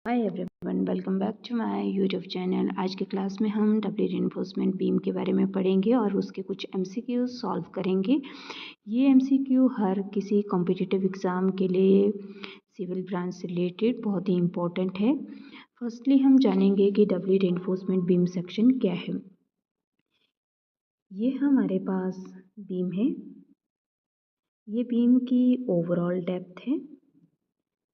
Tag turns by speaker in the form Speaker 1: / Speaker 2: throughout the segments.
Speaker 1: Hi everyone, welcome back to my YouTube channel. आज के class में हम डबल रीइंफोर्समेंट बीम के बारे में पढ़ेंगे और उसके कुछ एमसीक्यू सॉल्व करेंगे। ये एमसीक्यू हर किसी कॉम्पिटिटिव एग्ज़ाम के लिए सिविल ब्रांच से रिलेटेड बहुत ही इम्पोर्टेंट है। फर्स्टली हम जानेंगे कि डबल रीइंफोर्समेंट बीम सेक्शन क्या है। ये हमारे पास बीम है। ये बीम की ओवरऑल डेप्थ है।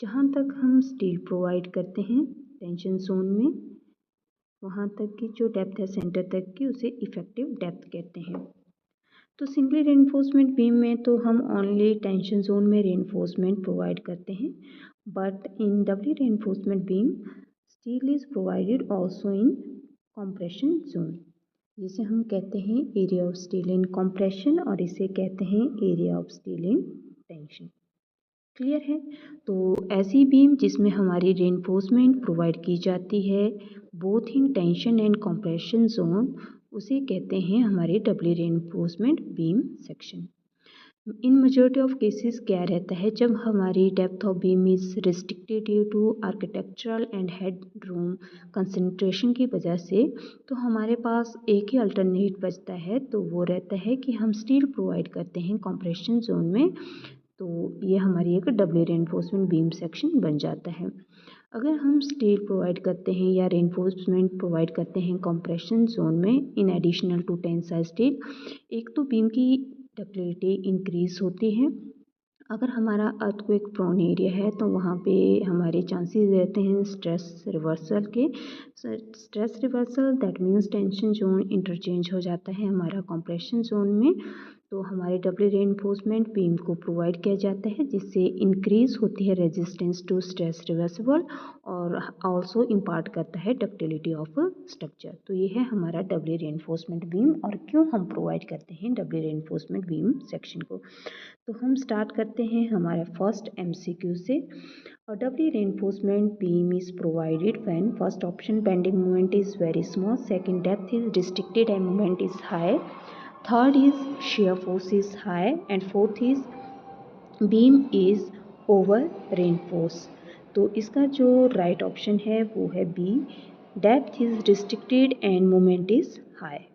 Speaker 1: जहाँ तक हम स्टील प्रोवाइड करते हैं टेंशन जोन में, वहाँ तक की जो डेप्थ है सेंटर तक की, उसे इफ़ेक्टिव डेप्थ कहते हैं। तो सिंगली रेनफोर्समेंट बीम में तो हम ओनली टेंशन जोन में रेनफोर्समेंट प्रोवाइड करते हैं, but in double reinforcement beam steel is provided also in compression zone, जिसे हम कहते हैं area of steel in compression और इसे कहते हैं area of steel in tension. Clear है। तो ऐसी बीम जिसमें हमारी रेनफोर्समेंट प्रोवाइड की जाती है both in tension and compression zone, उसे कहते हैं हमारे double reinforcement beam section. In majority of cases क्या रहता है, जब हमारी depth of beam is restricted due to architectural and head room concentration की वजह से, तो हमारे पास एक ही अल्टरनेट बचता है, तो वो रहता है कि हम स्टील प्रोवाइड करते हैं कंप्रेशन जोन में। तो ये हमारी एक डबल रेनफोर्समेंट बीम सेक्शन बन जाता है। अगर हम स्टील प्रोवाइड करते हैं या रेनफोर्समेंट प्रोवाइड करते हैं कंप्रेशन जोन में in additional to tensile steel, एक तो बीम की डक्टिलिटी इंक्रीज होती है। अगर हमारा अर्थक्वेक प्रोन एरिया है तो वहाँ पे हमारे चांसेस रहते हैं स्ट्रेस रिवर्सल के। Stress reversal that means tension zone interchange हो जाता है हमारा कंप्रेशन जोन में, तो हमारे डबल रेनफोर्समेंट बीम को प्रोवाइड किया जाता है, जिससे इंक्रीज होती है रेजिस्टेंस टू स्ट्रेस रिवर्सिबल और आल्सो इम्पार्ट करता है डक्टिलिटी ऑफ स्ट्रक्चर। तो ये है हमारा डबल रेनफोर्समेंट बीम और क्यों हम प्रोवाइड करते हैं डबल रेनफोर्समेंट बीम सेक्शन को। तो हम स्टार्ट करते हैं हमारे फर्स्ट एमसीक्यू से। A doubly reinforcement beam is provided when first option bending moment is very small, second depth is restricted and moment is high, third is shear force is high, and fourth is beam is over reinforced। तो इसका जो right option है वो है B, depth is restricted and moment is high.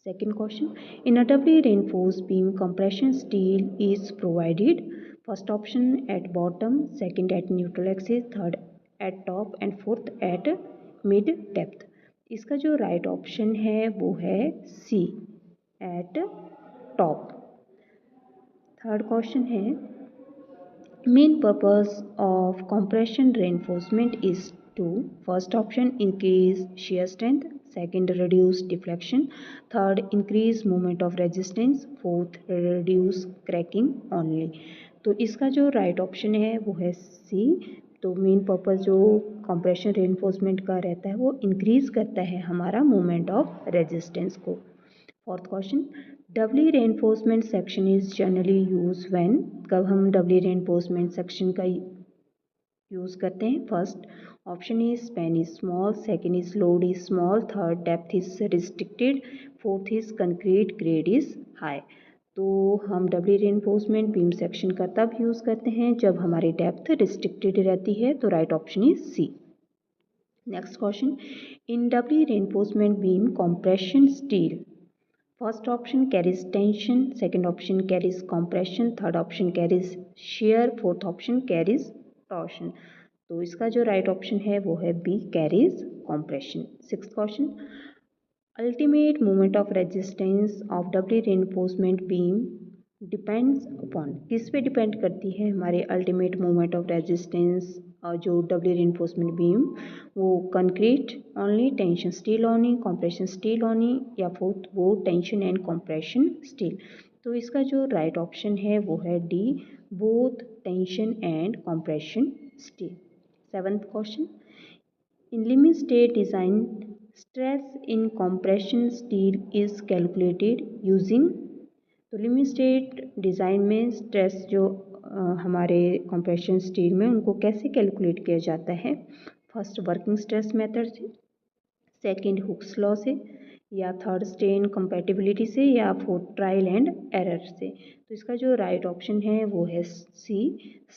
Speaker 1: Second question, in a doubly reinforced beam, compression steel is provided. First option at bottom, second at neutral axis, third at top and fourth at mid depth। इसका जो right option है वो है सी, eight top. Third question है, main purpose of compression reinforcement is to, first option increase shear strength, second reduce deflection, third increase moment of resistance, fourth reduce cracking only। तो इसका जो right option है वो है सी। तो main purpose जो compression reinforcement का रहता है वो इंक्रीज करता है हमारा मोमेंट ऑफ रेजिस्टेंस को। Fourth question, doubly reinforcement section is generally use when, कब हम डबली रेनफोर्समेंट सेक्शन का यूज़ करते हैं। First option is span is small, second is load is small, third depth is restricted, fourth is concrete grade is high. तो हम double reinforcement beam section का तब use करते हैं जब हमारी डेप्थ रिस्ट्रिक्टेड रहती है, तो right option is C. Next question, in double reinforcement beam compression steel, first option carries tension, second option carries compression, third option carries shear, fourth option carries torsion. तो इसका जो राइट ऑप्शन है वो है B, carries compression। Sixth question, ultimate moment of resistance of double reinforcement beam depends upon, किस पे depend करती है हमारे अल्टीमेट मोमेंट ऑफ रेजिस्टेंस जो डबल रेनफोर्समेंट बीम, वो concrete only, tension steel only, compression steel only, या fourth वो tension and compression steel. तो इसका जो राइट ऑप्शन है वो है D, both tension and compression steel. Seventh question, in limit state design, stress in compression steel is calculated using, तो limit state design में स्ट्रेस जो हमारे कंप्रेशन स्टील में उनको कैसे कैलकुलेट किया जाता है। फर्स्ट वर्किंग स्ट्रेस मेथड से, सेकंड हुक्स लॉ से, या थर्ड स्ट्रेन कंपैटिबिलिटी से, या फोर्थ ट्रायल एंड एरर से। तो इसका जो राइट ऑप्शन है वो है सी,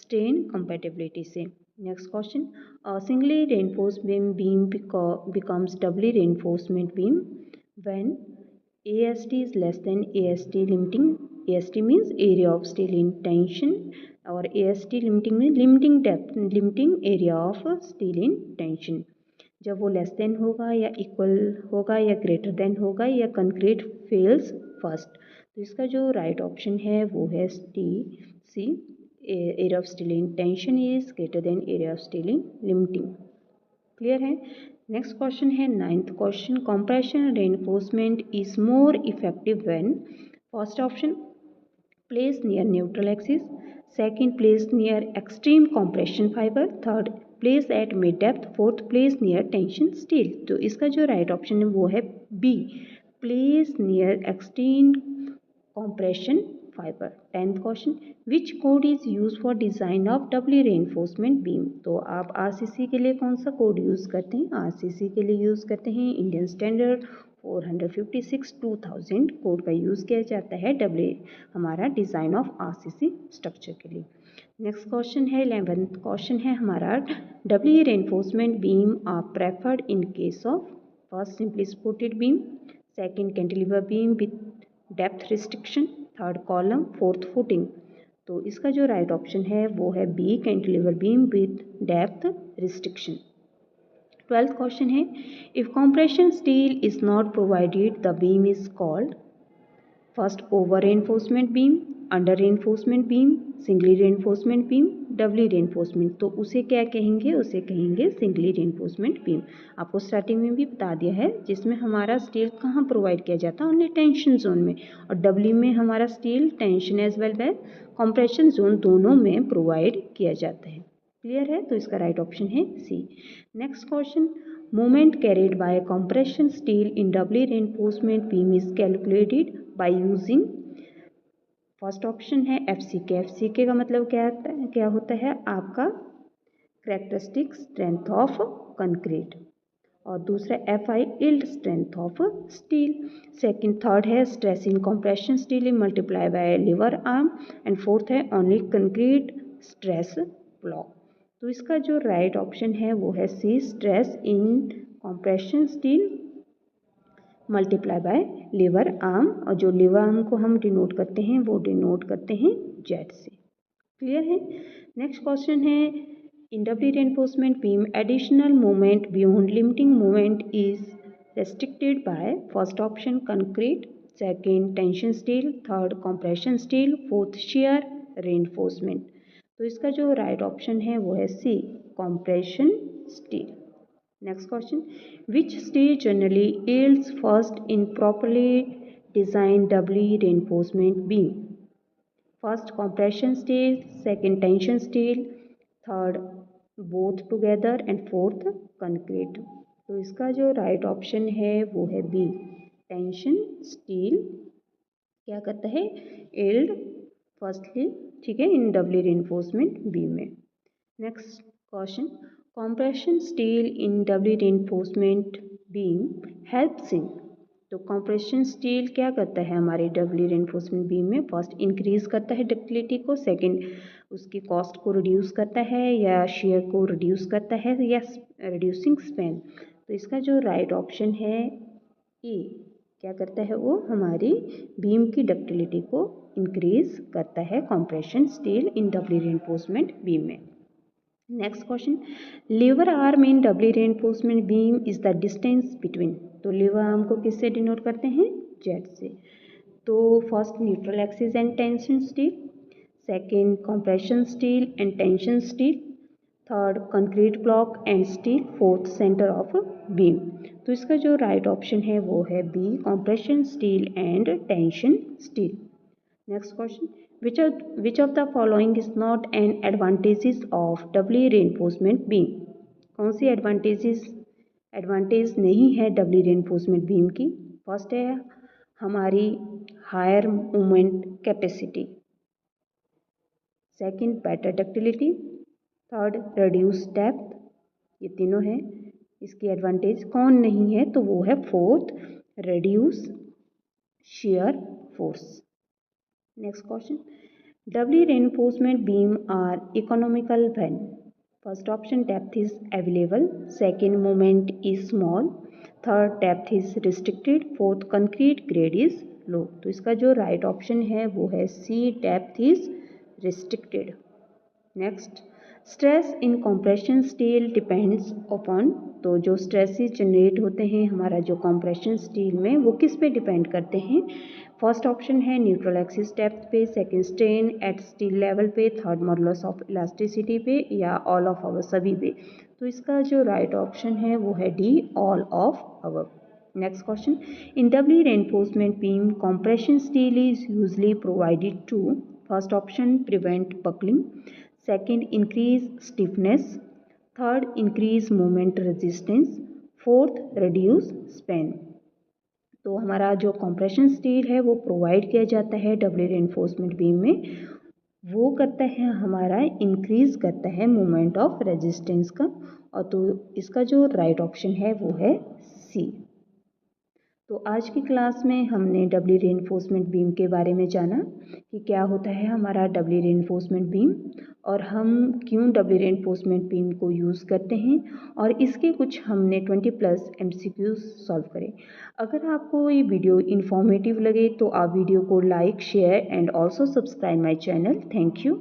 Speaker 1: स्ट्रेन कंपैटिबिलिटी से। Next question. A singly reinforced beam becomes doubly reinforcement beam when AST is less than AST limiting. AST means area of steel in tension और AST limiting means limiting depth, limiting area of steel in tension. जब वो less than होगा या equal होगा या greater than होगा या concrete fails first, तो इसका जो राइट ऑप्शन है वो है सी, area of steel in tension is greater than area of steel in limiting. Clear है. नेक्स्ट क्वेश्चन है 9th question. Compression reinforcement is more effective when first option placed near neutral axis, second placed near extreme compression fiber, third placed at mid depth, fourth placed near tension steel. तो इसका जो right option है वो है B, placed near extreme compression fiber. 10th question. Which code is used for design of doubly reinforcement beam? तो आप RCC के लिए कौन सा कोड यूज़ करते हैं? आरसीसी के लिए यूज़ करते हैं इंडियन स्टैंडर्ड 456/2000 कोड का यूज़ किया जाता है हमारा डिज़ाइन ऑफ आरसीसी स्ट्रक्चर के लिए. नेक्स्ट क्वेश्चन है 11th क्वेश्चन है हमारा. Doubly reinforcement beam are preferred in case of first simply supported beam, second cantilever beam with depth restriction, third column, fourth footing. तो इसका जो राइट ऑप्शन है वो है B, cantilever beam with depth restriction. 12th question है. If compression steel is not provided the beam is called first over reinforcement beam, under reinforcement beam, singly reinforcement beam, doubly reinforcement. तो उसे क्या कहेंगे? उसे कहेंगे सिंगली रेनफोर्समेंट बीम. आपको starting में भी बता दिया है, जिसमें हमारा स्टील कहाँ प्रोवाइड किया जाता है? ओनली टेंशन जोन में, और डबली में हमारा steel tension as well as compression zone दोनों में प्रोवाइड किया जाता है. क्लियर है. तो इसका राइट ऑप्शन है C. Next question. Moment carried by compression steel in doubly reinforcement beam is calculated by using first option है एफसीके. एफसीके का मतलब क्या होता है? आपका कैरेक्टरिस्टिक स्ट्रेंथ ऑफ कंक्रीट, और दूसरा FY yield strength of steel. Second third है stress in compression steel in multiply by lever arm, and fourth है ओनली कंक्रीट स्ट्रेस ब्लॉक. तो इसका जो राइट ऑप्शन है वो है C, stress in compression steel multiply by lever arm, और जो लीवर आर्म को हम डिनोट करते हैं वो डिनोट करते हैं जेड से. क्लियर है. नेक्स्ट क्वेश्चन है. In doubly reinforcement beam additional movement beyond limiting movement is restricted by first option concrete, second tension steel, third compression steel, fourth shear reinforcement. तो इसका जो राइट ऑप्शन है वो है C, compression steel. Next question. Which steel generally yields first in properly designed doubly reinforcement beam? First compression steel, second tension steel, third both together and fourth concrete. तो इसका जो right option है वो है B, tension steel क्या करता है? yield firstly, ठीक है, इन डबली रेनफोर्समेंट बीम में. Next question. compression steel in doubly reinforcement beam helps in. तो compression steel क्या करता है हमारे doubly reinforcement beam में? फर्स्ट इंक्रीज करता है डक्टिलिटी को, सेकंड उसकी कॉस्ट को रिड्यूस करता है या शेयर को रिड्यूस करता है, या रिड्यूसिंग स्पैन. तो इसका जो राइट ऑप्शन है ई, क्या करता है? वो हमारी बीम की डक्टिलिटी को इंक्रीज करता है compression steel in doubly reinforcement beam में. Next question. Lever arm in doubly reinforcement beam is the distance between. तो लीवर आर्म को किससे डिनोट करते हैं? जेड से. तो first neutral axis and tension steel, second compression steel and tension steel, third concrete block and steel, fourth centre of beam. तो इसका जो राइट ऑप्शन है वो है B, compression steel and tension steel. Next question. Which of the following is not an advantages of doubly reinforcement beam? कौन सी advantage नहीं है doubly reinforcement beam की? फर्स्ट है हमारी higher movement capacity, second better ductility, third reduce depth. ये तीनों है इसकी एडवांटेज. कौन नहीं है? तो वो है fourth, reduce shear force. Next question. Doubly reinforcement beam are economical when? First option depth is available, second moment is small, third depth is restricted, fourth concrete grade is low. तो इसका जो right option है वो है C, depth is restricted. Next, stress in compression steel depends upon, तो जो stresses generate होते हैं हमारा जो कंप्रेशन स्टील में वो किस पे डिपेंड करते हैं। फर्स्ट ऑप्शन है न्यूट्रल एक्सिस डेप्थ पे, second strain at steel level पे, थर्ड मॉडुलस ऑफ इलास्टिसिटी पे, या ऑल ऑफ अवर सभी पे। तो इसका जो राइट ऑप्शन है वो है D, all of above. Next question, in doubly reinforcement beam compression steel is usually provided to, first option prevent buckling, second increase stiffness, third increase moment resistance, fourth reduce span। तो हमारा जो compression steel है वो provide किया जाता है doubly reinforcement beam में, वो करता है हमारा इंक्रीज करता है मोमेंट ऑफ रेजिस्टेंस का, और तो इसका जो राइट ऑप्शन है वो है सी। तो आज की क्लास में हमने डबली रेनफोर्समेंट बीम के बारे में जाना कि क्या होता है हमारा डबली रेनफोर्समेंट बीम, और हम क्यों डबली रेनफोर्समेंट बीम को यूज़ करते हैं, और इसके कुछ हमने 20+ MCQs सॉल्व करे। अगर आपको ये वीडियो इन्फॉर्मेटिव लगे तो आप वीडियो को like, share and also subscribe my channel. Thank you.